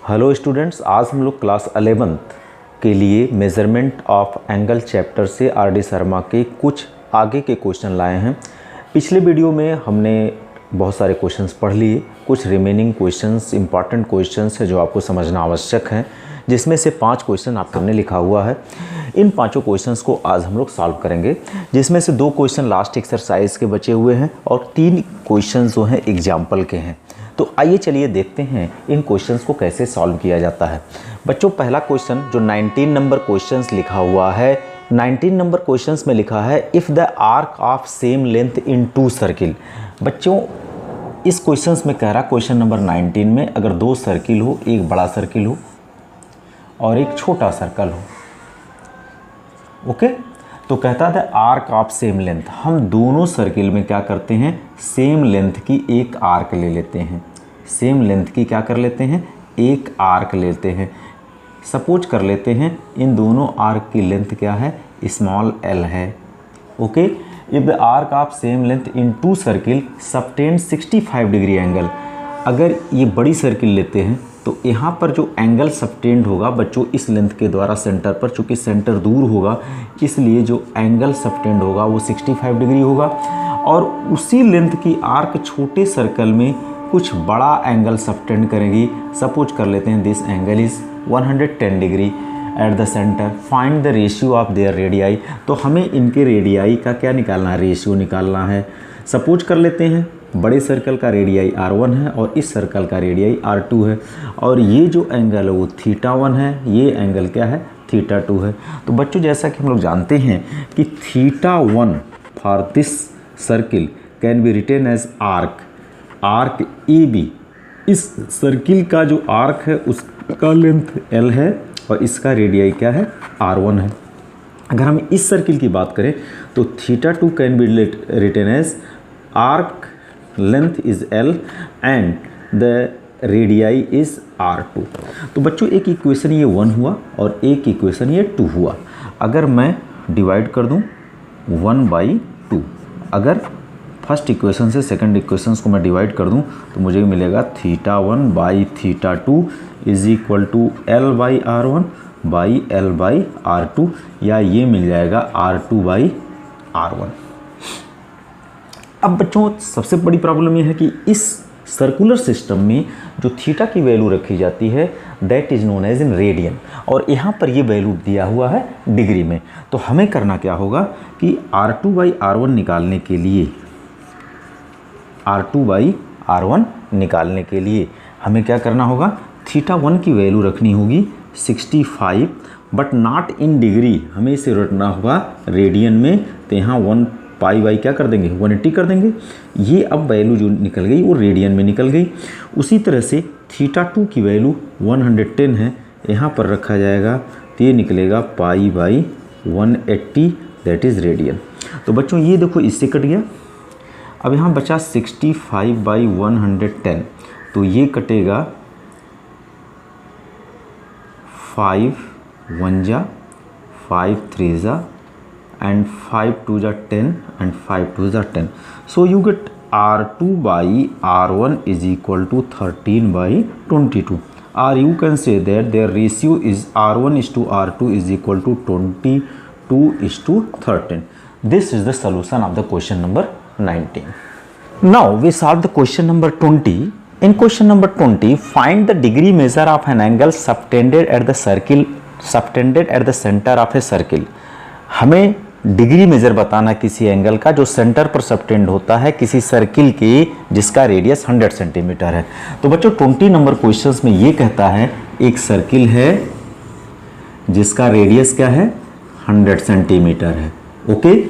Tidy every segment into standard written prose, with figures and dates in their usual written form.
Hello students, आज हम लोग क्लास 11th के लिए मेज़रमेंट ऑफ एंगल चैप्टर से आर.डी. शर्मा के कुछ आगे के क्वेश्चन लाए हैं। पिछले वीडियो में हमने बहुत सारे क्वेश्चंस पढ़ लिए, कुछ रिमेनिंग क्वेश्चंस इंपॉर्टेंट क्वेश्चंस है जो आपको समझना आवश्यक है, जिसमें से 5 क्वेश्चन आपके सामने लिखा हुआ है। इन 5 क्वेश्चंस को आज हम लोग सॉल्व करेंगे, जिसमें से 2 क्वेश्चन लास्ट एक्सरसाइज के बचे हुए हैं और 3 क्वेश्चन जो हैं एग्जाम्पल के हैं। तो आइए चलिए देखते हैं इन क्वेश्चंस को कैसे सॉल्व किया जाता है। बच्चों, पहला क्वेश्चन जो 19 नंबर क्वेश्चंस लिखा हुआ है, 19 नंबर क्वेश्चंस में लिखा है if the arc of same length in 2 circle. बच्चों, इस क्वेश्चंस में कह रहा क्वेश्चन नंबर 19 में अगर 2 सर्किल हो, एक बड़ा सर्किल हो और एक छोटा सर्कल हो, ओके, तो कहता था आर्क ऑफ सेम लेंथ। हम दोनों सर्किल में क्या करते हैं, सेम लेंथ की एक आर्क ले लेते हैं। सेम लेंथ की क्या कर लेते हैं, एक आर्क लेते हैं। सपोज कर लेते हैं इन दोनों आर्क की लेंथ क्या है, स्मॉल एल है। Okay, if the arc of same length in 2 circle subtend 65 degree angle. अगर ये बड़ी सर्किल लेते हैं तो यहाँ पर जो एंगल सबटेंड होगा बच्चों इस लेंथ के द्वारा सेंटर पर, चूँकि सेंटर दूर होगा इसलिए जो एंगल सबटेंड होगा वो 65 डिग्री होगा। और उसी लेंथ की आर्क छोटे सर्कल में कुछ बड़ा एंगल सबटेंड करेगी। सपोज कर लेते हैं this angle is 110 degree at the centre. Find the ratio of their radii. तो हमें इनके रेडियाई का क्या निकालना है, रेशियो निकालना है। सपोज कर लेते हैं बड़े सर्कल का रेडियाई R1 है और इस सर्कल का रेडियाई R2 है, और ये जो एंगल है वो θ1 है, ये एंगल क्या है, θ2 है। तो बच्चों, जैसा कि हम लोग जानते हैं कि θ1 for this circle can be written as arc AB। इस सर्किल का जो आर्क है उसका लेंथ L है और इसका रेडियाई क्या है, R1 है। अगर हम इस सर्किल की बात करें तो θ2 can be written as arc length is L and the radii is R2। तो बच्चों, एक इक्वेशन ये 1 हुआ और एक इक्वेशन ये 2 हुआ। अगर मैं डिवाइड कर दूं 1/2, अगर फर्स्ट इक्वेशन से सेकंड इक्वेशंस को मैं डिवाइड कर दूं तो मुझे मिलेगा θ1/θ2 इज इक्वल टू L/R1/L/R2, या ये मिल जाएगा R2/R1। अब बच्चों, सबसे बड़ी प्रॉब्लम ये है कि इस सर्कुलर सिस्टम में जो थीटा की वैल्यू रखी जाती है that is known as in radian, और यहाँ पर ये वैल्यू दिया हुआ है डिग्री में। तो हमें करना क्या होगा कि R2/R1 निकालने के लिए, R2/R1 निकालने के लिए हमें क्या करना होगा, θ1 की वैल्यू रखनी होगी 65 बट नॉट इन डिग्री, हमें इसे रखना होगा रेडियन में। तो यहाँ 1 पाई क्या कर देंगे, 180 कर देंगे। ये अब वैल्यू जो निकल गई वो रेडियन में निकल गई। उसी तरह से θ2 की वैल्यू 110 है, यहाँ पर रखा जाएगा तो ये निकलेगा π/180 दैट इज़ रेडियन। तो बच्चों, ये देखो इससे कट गया। अब यहाँ बचा 65/110, तो ये कटेगा 5 1 जा 5 3 जा and 5 2 जा 10 and 5 2 जा 10. So you get R2/R1 is equal to 13/22, or you can say that their ratio is R1:R2 is equal to 22:13. This is the solution of the question number 19. Now we solve the question number 20. In question number 20, find the degree measure of an angle subtended at the center of a circle. हमें degree major बताना किसी angle का जो centre पर subtend होता है किसी circle के जिसका रेडियस 100 सेंटीमीटर है। तो बच्चों, 20 नंबर क्वेश्चंस में ये कहता है एक सर्किल है जिसका रेडियस क्या है, 100 सेंटीमीटर है। ओके,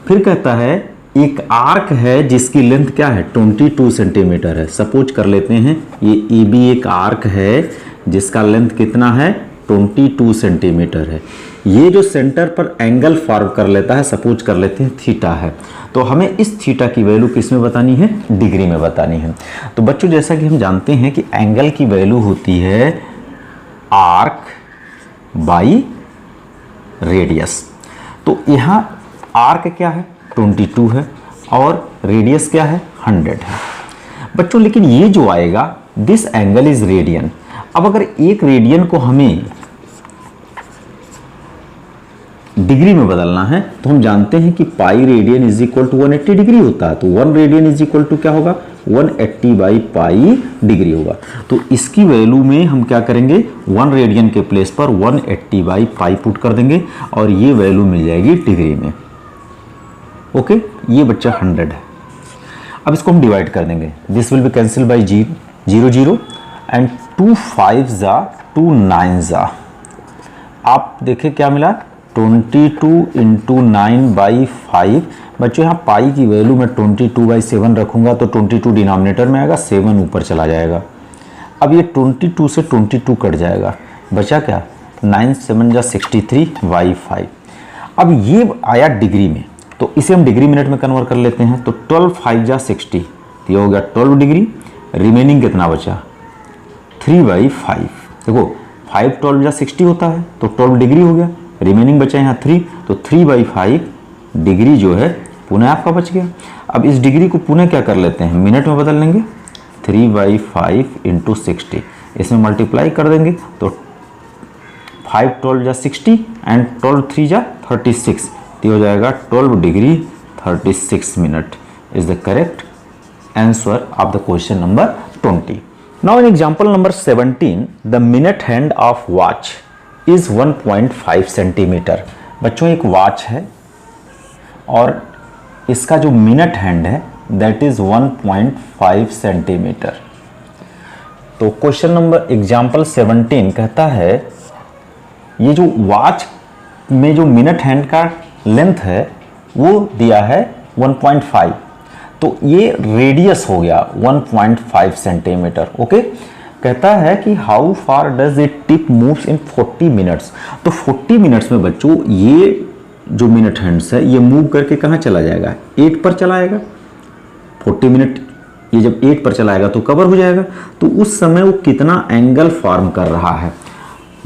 फिर कहता है एक आर्क है जिसकी लेंथ क्या है, 22 सेंटीमीटर है। सपोज कर लेते हैं ये AB एक आर्क है जिसका लेंथ कितना है, 22 सेंटीमीटर है। ये जो सेंटर पर एंगल फॉर्म कर लेता है, सपोज कर लेते हैं थीटा है, तो हमें इस थीटा की वैल्यू किस में बतानी है, डिग्री में बतानी है। तो बच्चों, जैसा कि हम जानते हैं कि एंगल की वैल्यू होती है आर्क बाई रेडियस। तो यहाँ आर्क क्या है, 22 है और रेडियस क्या है, 100 है। बच्चों, लेकिन ये जो आएगा दिस एंगल इज रेडियन। अब अगर एक रेडियन को हमें डिग्री में बदलना है तो हम जानते हैं कि pi radian is equal to 180 degree होता है, तो 1 रेडियन इज इक्वल टू क्या होगा, 180 बाई पाई डिग्री होगा। तो इसकी वैल्यू में हम क्या करेंगे, 1 रेडियन के प्लेस पर 180 बाई पाई पुट कर देंगे और ये वैल्यू मिल जाएगी डिग्री में। ओके, ये बच्चा 100 है। अब इसको हम डिवाइड कर देंगे, this will be cancel by 0 0 and 2 5 जा 2 9 जा। आप देखें क्या मिला, 22 इंटू 9 बाई 5। बच्चों यहाँ पाई की वैल्यू मैं 22 बाई 7 रखूँगा तो 22 डिनोमिनेटर में आएगा, 7 ऊपर चला जाएगा। अब ये 22 से 22 कट जाएगा, बचा क्या, 9 7 जा 63 बाई 5। अब ये आया डिग्री में, तो इसे हम डिग्री मिनट में कन्वर्ट कर लेते हैं। तो 12 5 जा 60, तो ये हो गया 12 डिग्री। रिमेनिंग कितना बचा, 3 बाई 5। देखो 5 12 जा 60 होता है तो 12 डिग्री हो गया, रिमेनिंग बचा यहाँ 3, तो 3 बाई 5 डिग्री जो है पुनः आपका बच गया। अब इस डिग्री को पुनः क्या कर लेते हैं, मिनट में बदल लेंगे। 3 बाई 5 इंटू 60, इसमें मल्टीप्लाई कर देंगे तो 5 12 जा 60 एंड 12 3 जा 36, तो हो जाएगा 12 degree 36 minute is the correct answer of the question number 20। Now in example number 17, the minute hand of watch is 1.5 centimetre. बच्चों एक वॉच है और इसका जो मिनट हैंड है दैट इज 1.5 सेंटीमीटर। तो क्वेश्चन नंबर एग्जाम्पल 17 कहता है ये जो वॉच में जो मिनट हैंड का लेंथ है वो दिया है 1.5, तो ये रेडियस हो गया 1.5 सेंटीमीटर। ओके, कहता है कि how far does it tip moves in 40 minutes. तो 40 मिनट्स में बच्चों ये जो मिनट हैंड्स है ये मूव करके कहाँ चला जाएगा, 8 पर चला आएगा। 40 मिनट ये जब 8 पर चलाएगा तो कवर हो जाएगा, तो उस समय वो कितना एंगल फॉर्म कर रहा है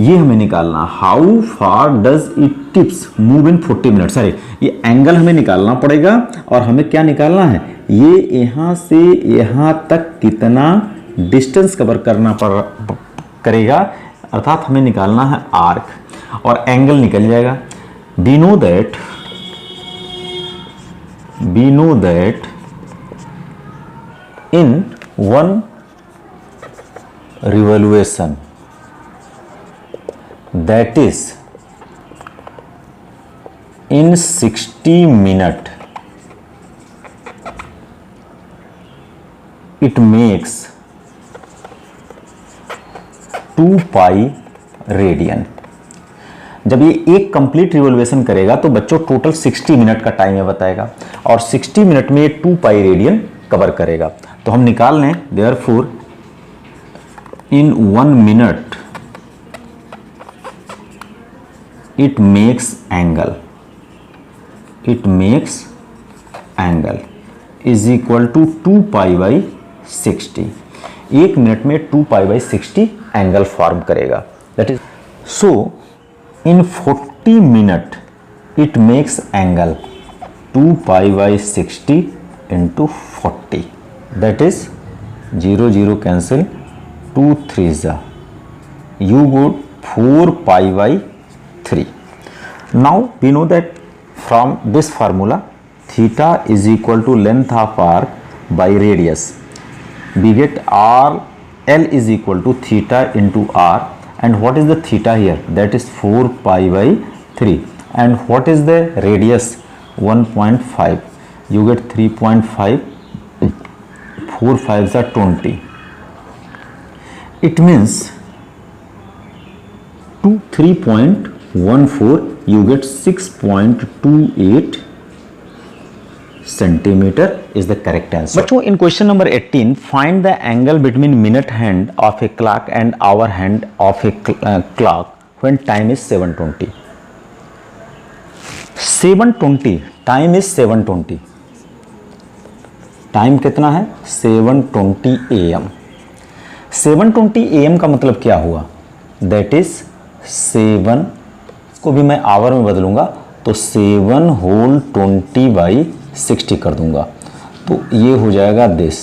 ये हमें निकालना। How far does it tips move in 40 minutes, अरे ये एंगल हमें निकालना पड़ेगा और हमें क्या निकालना है, ये यहाँ से यहाँ तक कितना डिस्टेंस कवर करना करेगा, अर्थात हमें निकालना है आर्क और एंगल निकल जाएगा। We know that in 1 revolution that is in 60 minutes it makes 2 pi radian. जब ये एक कंप्लीट रिवॉल्यूशन करेगा तो बच्चों टोटल 60 मिनट का टाइम है बताएगा और 60 मिनट में ये 2 पाई रेडियन कवर करेगा। तो हम निकाल लें, therefore in 1 minute it makes angle is equal to 2 pi by 60। 1 minute में 2 पाई बाई 60 एंगल फॉर्म करेगा। That is so in 40 minute it makes angle 2 pi by 60 into 40, that is 0 0 cancel, 2 3 जा, you got 4 pi by 3। Now we know that from this formula theta is equal to length of arc by radius. We get r L is equal to theta into r, and what is the theta here? That is 4 pi by 3. And what is the radius? 1.5. You get 3.5. 4 5s are 20. It means 3.14, you get 6.28 centimeter is the correct answer. बच्चों in question number 18, find the angle between minute hand of a clock and hour hand of a clock when time is 7:20. 7:20 time is 7:20, time कितना है 7:20 AM। 7:20 AM का मतलब क्या हुआ, that is 7 को भी मैं आवर में बदलूंगा तो 7 होल 20 बाई 60 कर दूंगा, तो ये हो जाएगा दिस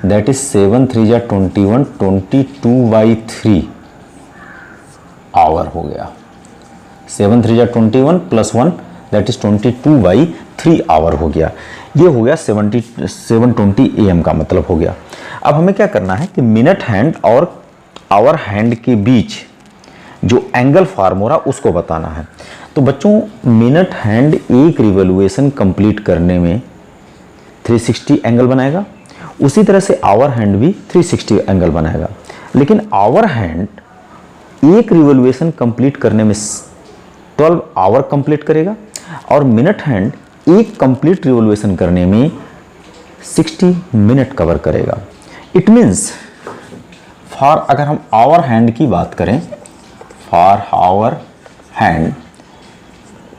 दैट इज 7 3 जा 21, 22/3 आवर हो गया। 7 3 जा 21 प्लस 1 दैट इज 22/3 आवर हो गया। ये हो गया 720 AM का मतलब हो गया। अब हमें क्या करना है कि मिनट हैंड और आवर हैंड के बीच जो एंगल फॉर्म हो रहा उसको बताना है। तो बच्चों मिनट हैंड एक रिवॉल्यूशन कंप्लीट करने में 360 एंगल बनाएगा, उसी तरह से आवर हैंड भी 360 एंगल बनाएगा। लेकिन आवर हैंड एक रिवॉल्यूशन कंप्लीट करने में 12 आवर कंप्लीट करेगा और मिनट हैंड एक कंप्लीट रिवॉल्यूशन करने में 60 मिनट कवर करेगा। इट मीन्स फॉर, अगर हम आवर हैंड की बात करें, for hour hand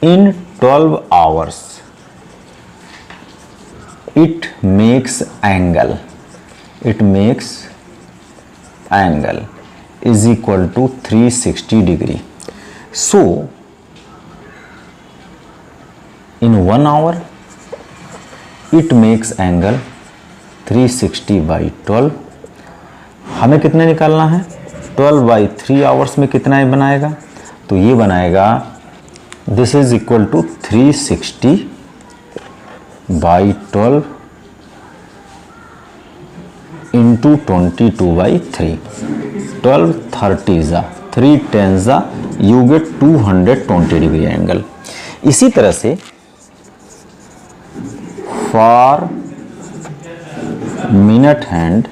in 12 hours it makes angle is equal to 360 degree. So in 1 hour it makes angle 360/12। हमें कितने निकालना है? 12/3 आवर्स में कितना ये बनाएगा? तो ये बनाएगा this is equal to 360/12 into 22/3। 12 30 जा 3 10 जा यू गेट 220 डिग्री एंगल। इसी तरह से for minute hand,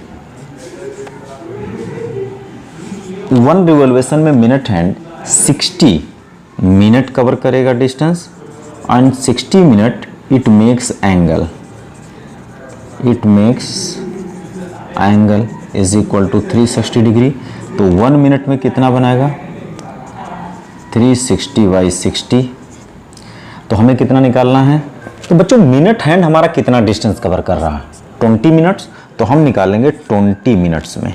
one revolution में मिनट हैंड 60 मिनट कवर करेगा distance and 60 minute it makes angle is equal to 360 degree. तो 1 मिनट में कितना बनाएगा? 360/60। तो हमें कितना निकालना है? तो बच्चों मिनट हैंड हमारा कितना डिस्टेंस कवर कर रहा है? 20 मिनट्स। तो हम निकालेंगे 20 मिनट्स में।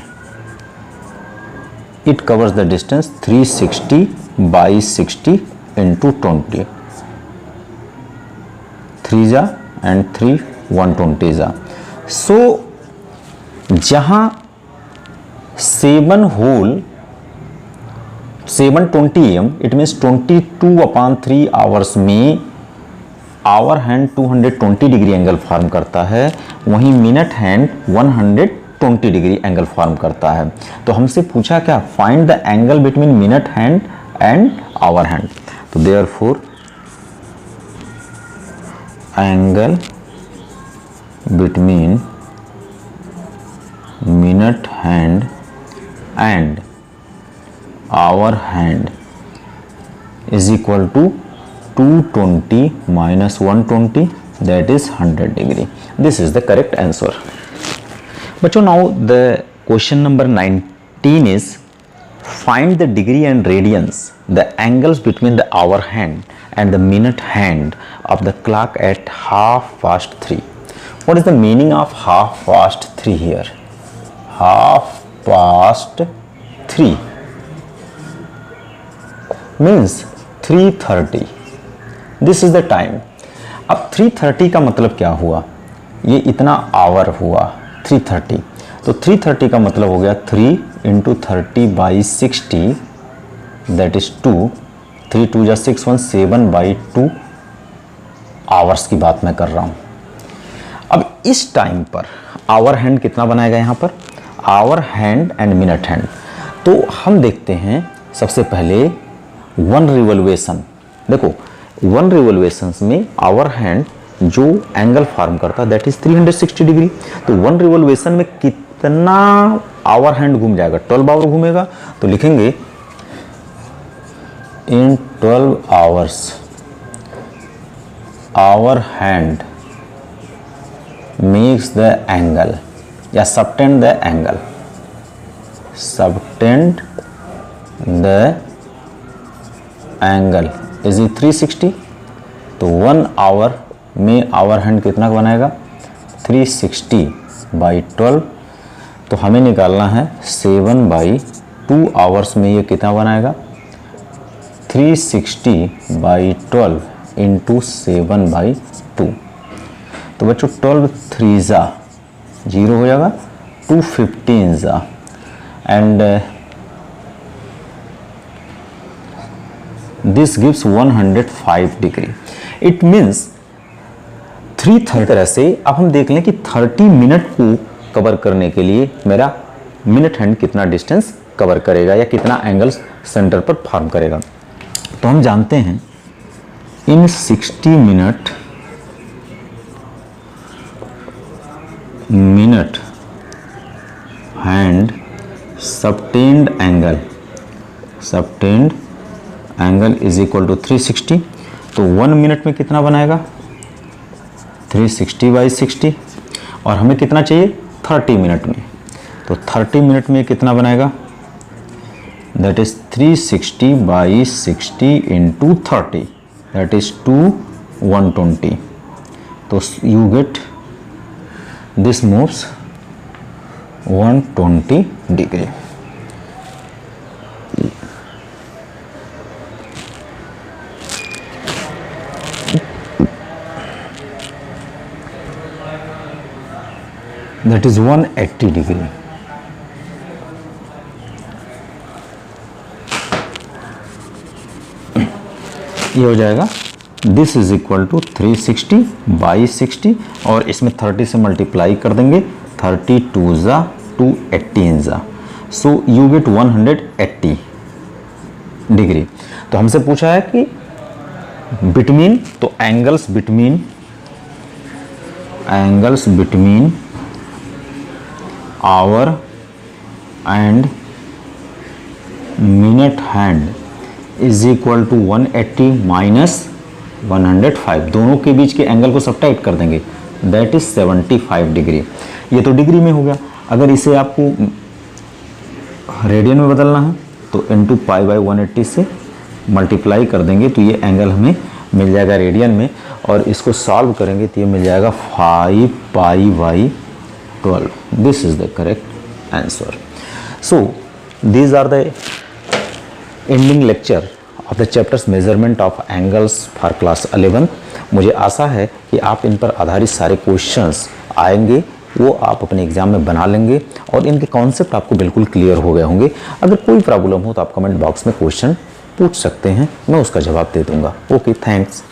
It covers the distance 360/60 into 20। 3 जा एंड 3 120 जा। सो जहां 720 AM इट मीन्स 22/3 आवर्स में hour hand 220 degree angle form करता है, वहीं minute hand 120 degree angle form करता है। तो हमसे पूछा क्या? Find the angle between minute hand and hour hand. तो therefore angle between minute hand and hour hand is equal to 220 minus 120 that is 100 degree. This is the correct answer. बच्चों now the question number 19 is find the degree and radians the angles between the hour hand and the minute hand of the clock at 3:30. What is the meaning of 3:30 here? 3:30 means 3:30. This is the time. अब 3:30 का मतलब क्या हुआ? ये इतना our हुआ 3:30। तो 3:30 का मतलब हो गया 3 इंटू 30/60 दैट इज 2। 3 2 जा 6 1 7/2 आवर्स की बात मैं कर रहा हूँ। अब इस टाइम पर आवर हैंड कितना बनाएगा यहाँ पर? Hour hand and minute hand. तो हम देखते हैं सबसे पहले 1 रिवॉल्यूशन। देखो 1 रिवॉल्यूशन में आवर हैंड जो एंगल फॉर्म करता है दैट इज 360 डिग्री। तो 1 रिवॉल्यूशन में कितना आवर हैंड घूम जाएगा? 12 आवर घूमेगा। तो लिखेंगे in 12 hours hour hand makes the angle या subtend the angle, subtend the angle is 360। तो 1 आवर में आवर हैंड कितना बनाएगा? 360/12। तो हमें निकालना है 7/2 आवर्स में ये कितना बनाएगा? 360/12 इंटू 7/2। तो बच्चों 12 3 जा 0 हो जाएगा 215 and this gives 105 degree. It means 330 तरह से अब हम देख लें कि 30 मिनट को कवर करने के लिए मेरा मिनट हैंड कितना डिस्टेंस कवर करेगा या कितना एंगल सेंटर पर फॉर्म करेगा। तो हम जानते हैं in 60 minute hand subtend angle is equal to 360। तो 1 मिनट में कितना बनाएगा 360/60 और हमें कितना चाहिए 30 मिनट में। तो 30 मिनट में कितना बनाएगा that is 360/60 into 30 that is 120। तो you get this moves 120 degree. That is 180 degree. ये हो जाएगा दिस इज इक्वल टू 360/60 और इसमें 30 से मल्टीप्लाई कर देंगे 32 ज़ा 218 ज़ा। So you get 180 degree. तो हमसे पूछा है कि बिटवीन, तो angles between hour and minute hand is equal to 180 minus 105। दोनों के बीच के एंगल को सबट्रैक्ट कर देंगे दैट इज 75 डिग्री। ये तो डिग्री में हो गया। अगर इसे आपको रेडियन में बदलना है तो इंटू π/180 से मल्टीप्लाई कर देंगे तो ये एंगल हमें मिल जाएगा रेडियन में, और इसको सॉल्व करेंगे तो ये मिल जाएगा 5π/12। This is the correct answer. So these are the ending lecture of the chapters measurement of angles for class 11। मुझे आशा है कि आप इन पर आधारित सारे क्वेश्चंस आएंगे वो आप अपने एग्जाम में बना लेंगे और इनके कॉन्सेप्ट आपको बिल्कुल क्लियर हो गए होंगे। अगर कोई प्रॉब्लम हो तो आप कमेंट बॉक्स में क्वेश्चन पूछ सकते हैं, मैं उसका जवाब दे दूंगा। Okay, thanks.